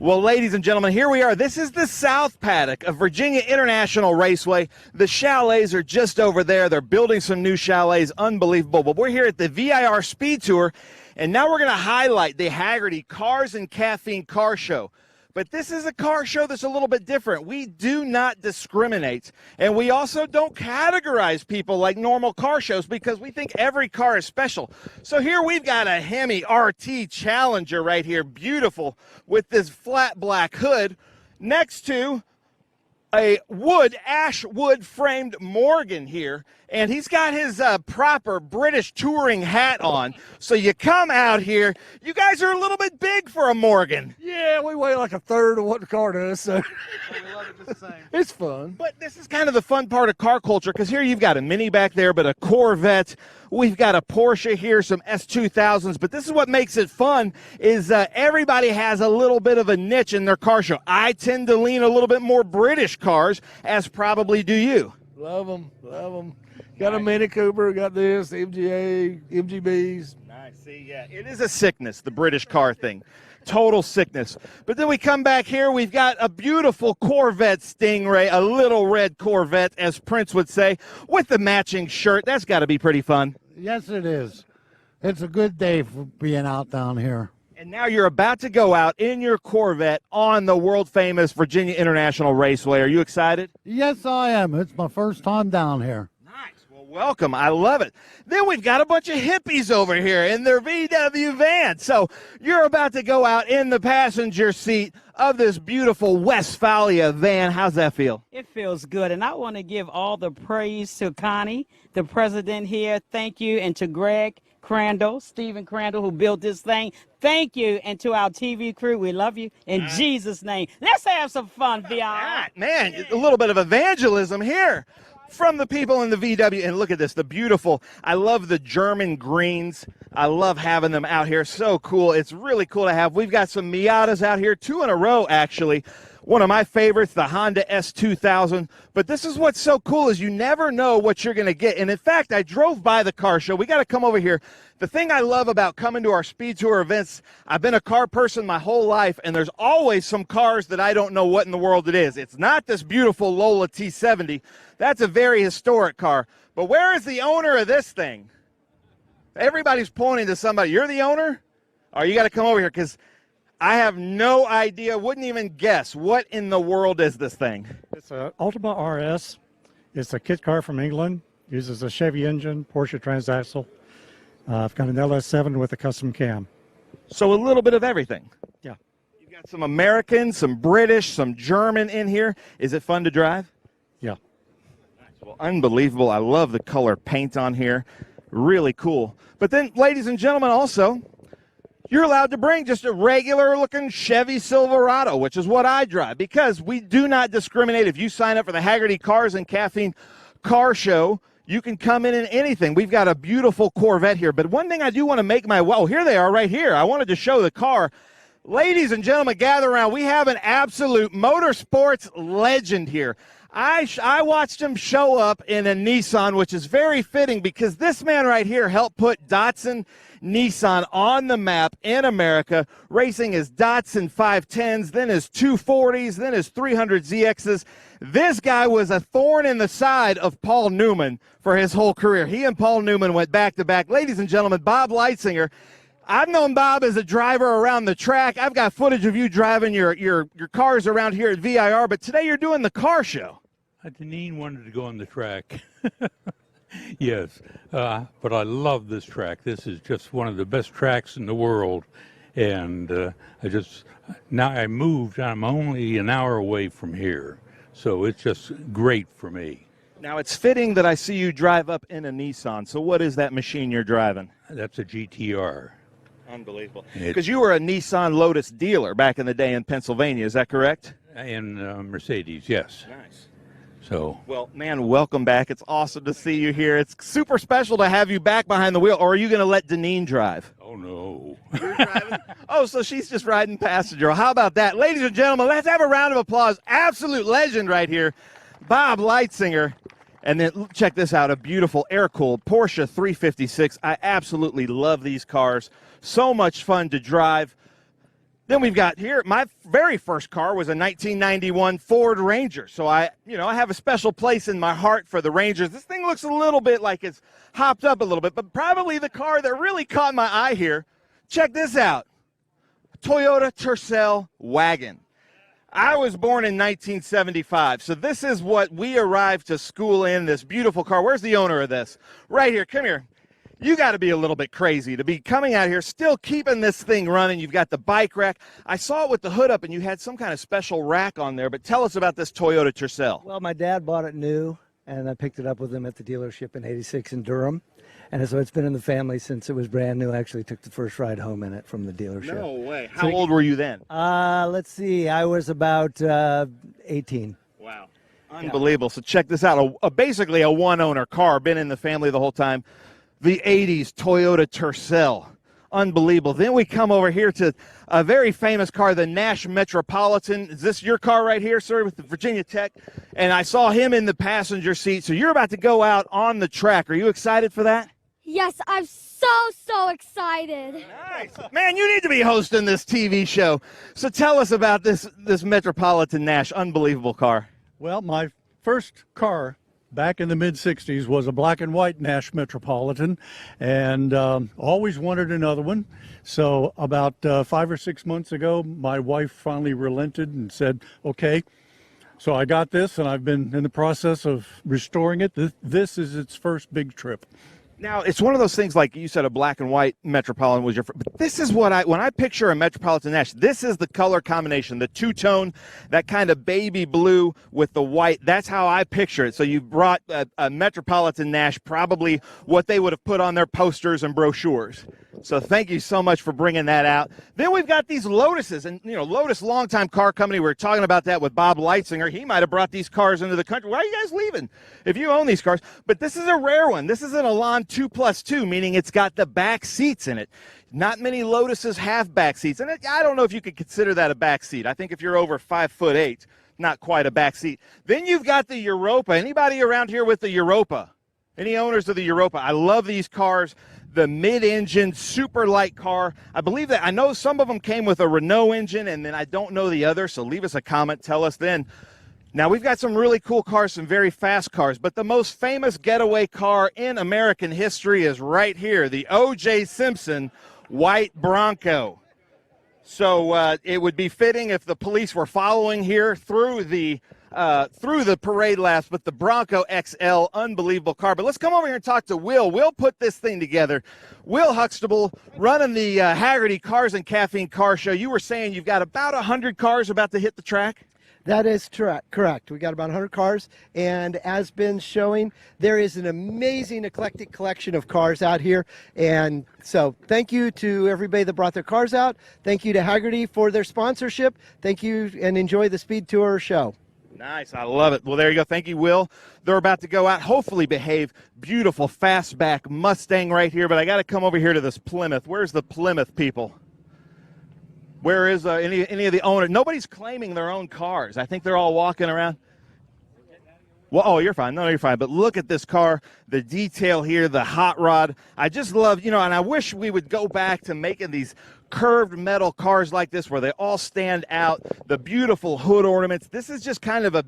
Well, ladies and gentlemen, here we are. This is the South Paddock of Virginia International Raceway. The chalets are just over there. They're building some new chalets. Unbelievable. But we're here at the VIR Speed Tour, and now we're going to highlight the Hagerty Cars and Caffeine Car Show. But this is a car show that's a little bit different. We do not discriminate, and we also don't categorize people like normal car shows because we think every car is special. So here we've got a Hemi RT Challenger right here, beautiful, with this flat black hood next to a ash wood framed Morgan here, and he's got his proper British touring hat on. So you come out here, you guys are a little bit big for a Morgan. Yeah, we weigh like a third of what the car does, so we love it just the same. It's fun. But this is kind of the fun part of car culture, because here you've got a Mini back there, but a Corvette. We've got a Porsche here, some S2000s, but this is what makes it fun is everybody has a little bit of a niche in their car show. I tend to lean a little bit more British cars, as probably do you. Love them, love them. Got a Mini Cooper, got this, MGA, MGBs. Nice, see, yeah, it is a sickness, the British car thing. Total sickness. But then we come back here, we've got a beautiful Corvette Stingray, a little red Corvette, as Prince would say, with the matching shirt. That's got to be pretty fun. Yes, it is. It's a good day for being out down here. And now you're about to go out in your Corvette on the world-famous Virginia International Raceway. Are you excited? Yes, I am. It's my first time down here. Nice. Well, welcome. I love it. Then we've got a bunch of hippies over here in their VW van. So you're about to go out in the passenger seat of this beautiful Westphalia van. How's that feel? It feels good, and I want to give all the praise to Connie, the president here. Thank you, and to Greg Crandall, Stephen Crandall, who built this thing. Thank you, and to our TV crew, we love you. In Jesus' name, let's have some fun, VR. Man, a little bit of evangelism here from the people in the VW. And look at this, the beautiful, I love the German greens. I love having them out here. So cool. It's really cool to have. We've got some Miatas out here, 2 in a row, actually. One of my favorites, the Honda S2000. But this is what's so cool is you never know what you're going to get. And in fact, I drove by the car show. We got to come over here. The thing I love about coming to our Speed Tour events, I've been a car person my whole life, and there's always some cars that I don't know what in the world it is. It's not this beautiful Lola T70. That's a very historic car. But where is the owner of this thing? Everybody's pointing to somebody. You're the owner? Oh, you got to come over here because I have no idea, wouldn't even guess. What in the world is this thing? It's an Ultima RS. It's a kit car from England. Uses a Chevy engine, Porsche transaxle. I've got an LS7 with a custom cam. So a little bit of everything. Yeah. You've got some American, some British, some German in here. Is it fun to drive? Yeah. Nice. Well, unbelievable. I love the color paint on here. Really cool. But then, ladies and gentlemen, also, you're allowed to bring just a regular-looking Chevy Silverado, which is what I drive, because we do not discriminate. If you sign up for the Hagerty Cars and Caffeine Car Show, you can come in anything. We've got a beautiful Corvette here. But one thing I do want to make here they are right here. I wanted to show the car. Ladies and gentlemen, gather around. We have an absolute motorsports legend here. I watched him show up in a Nissan, which is very fitting because this man right here helped put Datsun Nissan on the map in America, racing his Datsun 510s, then his 240s, then his 300ZXs. This guy was a thorn in the side of Paul Newman for his whole career. He and Paul Newman went back-to-back. Ladies and gentlemen, Bob Leitzinger. I've known Bob as a driver around the track. I've got footage of you driving your cars around here at VIR, but today you're doing the car show. Deneen wanted to go on the track. Yes, but I love this track. This is just one of the best tracks in the world. And now I moved, I'm only an hour away from here. So it's just great for me. Now it's fitting that I see you drive up in a Nissan. So what is that machine you're driving? That's a GTR. Unbelievable. Because you were a Nissan Lotus dealer back in the day in Pennsylvania, is that correct? And Mercedes, yes. Nice. So, well, man, welcome back. It's awesome to see you here. It's super special to have you back behind the wheel. Or are you going to let Deneen drive? oh no. You're driving? Oh, so she's just riding passenger. How about that? Ladies and gentlemen, let's have a round of applause. Absolute legend right here, Bob Leitzinger. And then check this out, a beautiful air-cooled Porsche 356. I absolutely love these cars. So much fun to drive. Then we've got here, my very first car was a 1991 Ford Ranger. So I have a special place in my heart for the Rangers. This thing looks a little bit like it's hopped up a little bit, but probably the car that really caught my eye here. Check this out. Toyota Tercel wagon. I was born in 1975, so this is what we arrived to school in, this beautiful car. Where's the owner of this? Right here. Come here. You got to be a little bit crazy to be coming out here, still keeping this thing running. You've got the bike rack. I saw it with the hood up, and you had some kind of special rack on there, but tell us about this Toyota Tercel. Well, my dad bought it new, and I picked it up with him at the dealership in '86 in Durham. And so it's been in the family since it was brand new. I actually took the first ride home in it from the dealership. No way. How old were you then? Let's see. I was about 18. Wow. Unbelievable. So check this out. Basically a one-owner car, been in the family the whole time. The 80s Toyota Tercel. Unbelievable. Then we come over here to a very famous car, the Nash Metropolitan. Is this your car right here, sir, with the Virginia Tech? And I saw him in the passenger seat. So you're about to go out on the track. Are you excited for that? Yes, I'm so excited. Nice. Man, you need to be hosting this TV show. So tell us about this Metropolitan Nash. Unbelievable car. Well, my first car back in the mid-'60s was a black and white Nash Metropolitan, and always wanted another one. So about 5 or 6 months ago, my wife finally relented and said, okay. So I got this, and I've been in the process of restoring it. This is its first big trip. Now, it's one of those things, like you said, a black and white Metropolitan was your first, but this is what when I picture a Metropolitan Nash, this is the color combination, the two-tone, that kind of baby blue with the white. That's how I picture it. So you brought a Metropolitan Nash, probably what they would have put on their posters and brochures. So thank you so much for bringing that out. Then we've got these Lotuses, and Lotus, longtime car company. We were talking about that with Bob Leitzinger. He might have brought these cars into the country. Why are you guys leaving if you own these cars? But this is a rare one. This is an Elan 2+2, meaning it's got the back seats in it. Not many Lotuses have back seats, and I don't know if you could consider that a back seat. I think if you're over 5'8", not quite a back seat. Then you've got the Europa. Anybody around here with the Europa? Any owners of the Europa? I love these cars. The mid-engine, super light car. I believe that, I know some of them came with a Renault engine, and then I don't know the other, so leave us a comment, tell us then. Now, we've got some really cool cars, some very fast cars, but the most famous getaway car in American history is right here, the O.J. Simpson white Bronco. So it would be fitting if the police were following here through the parade laps, but the Bronco XL, unbelievable car. But let's come over here and talk to Will. Will put this thing together. Will Huxtable, running the Hagerty Cars and Caffeine Car Show. You were saying you've got about 100 cars about to hit the track? That is correct. We got about 100 cars, and as been showing, there is an amazing eclectic collection of cars out here. And so thank you to everybody that brought their cars out. Thank you to Hagerty for their sponsorship. Thank you, and enjoy the Speed Tour show. Nice. I love it. Well, there you go. Thank you, Will. They're about to go out, hopefully behave. Beautiful fastback Mustang right here, but I got to come over here to this Plymouth. Where's the Plymouth people? Where is any of the owners? Nobody's claiming their own cars. I think they're all walking around. Well, oh, you're fine. No, you're fine. But look at this car, the detail here, the hot rod. I just love, and I wish we would go back to making these curved metal cars like this where they all stand out, the beautiful hood ornaments. This is just kind of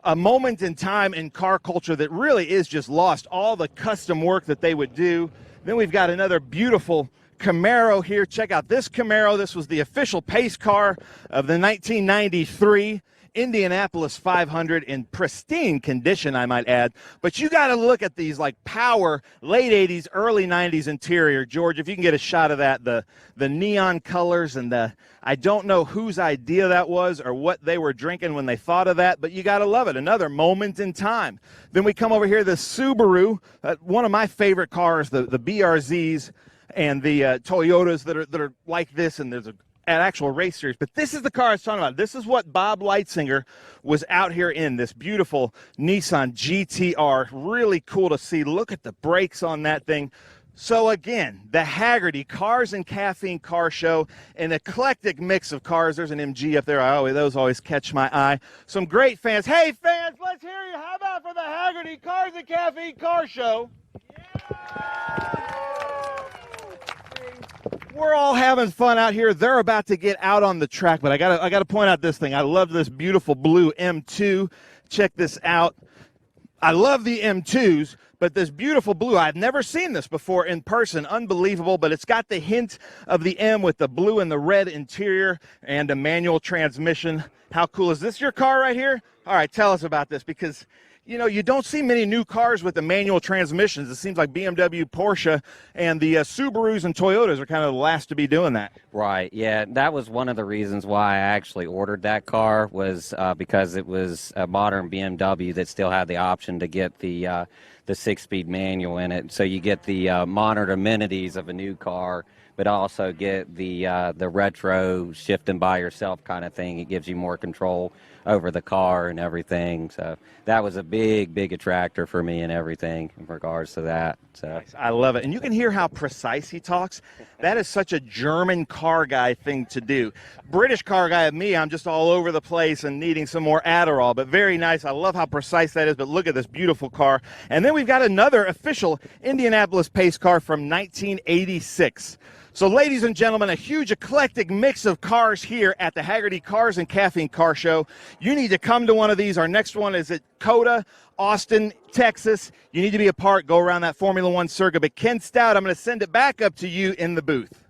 a moment in time in car culture that really is just lost, all the custom work that they would do. Then we've got another beautiful Camaro here. Check out this Camaro. This was the official pace car of the 1993 Indianapolis 500 in pristine condition, I might add. But you got to look at these like power late 80s, early 90s interior. George, if you can get a shot of that, the neon colors and I don't know whose idea that was or what they were drinking when they thought of that, but you got to love it. Another moment in time. Then we come over here, the Subaru, one of my favorite cars, the BRZs and the Toyotas that are like this, and there's an actual race series. But this is the car I was talking about. This is what Bob Leitzinger was out here in, this beautiful Nissan GTR. Really cool to see. Look at the brakes on that thing. So again, the Hagerty Cars and Caffeine Car Show, an eclectic mix of cars. There's an MG up there. Those always catch my eye. Some great fans. Hey, fans, let's hear you. How about for the Hagerty Cars and Caffeine Car Show? Yeah! We're all having fun out here. They're about to get out on the track, but I gotta point out this thing. I love this beautiful blue M2. Check this out. I love the M2s, but this beautiful blue, I've never seen this before in person. Unbelievable, but it's got the hint of the M with the blue and the red interior and a manual transmission. How cool is this? Your car right here? All right, tell us about this, because you know, you don't see many new cars with the manual transmissions. It seems like BMW, Porsche, and the Subarus and Toyotas are kind of the last to be doing that. Right, yeah. That was one of the reasons why I actually ordered that car, was because it was a modern BMW that still had the option to get the 6-speed manual in it. So you get the modern amenities of a new car, but also get the retro shifting by yourself kind of thing. It gives you more control over the car and everything. So that was a big attractor for me and everything in regards to that. So I love it. And you can hear how precise he talks. That is such a German car guy thing to do. British car guy of me, I'm just all over the place and needing some more Adderall, but very nice. I love how precise that is, but look at this beautiful car. And then we've got another official Indianapolis pace car from 1986. So, ladies and gentlemen, a huge eclectic mix of cars here at the Hagerty Cars and Caffeine Car Show. You need to come to one of these. Our next one is at Coda, Austin, Texas. You need to be a part. Go around that Formula One circuit. But Ken Stout, I'm going to send it back up to you in the booth.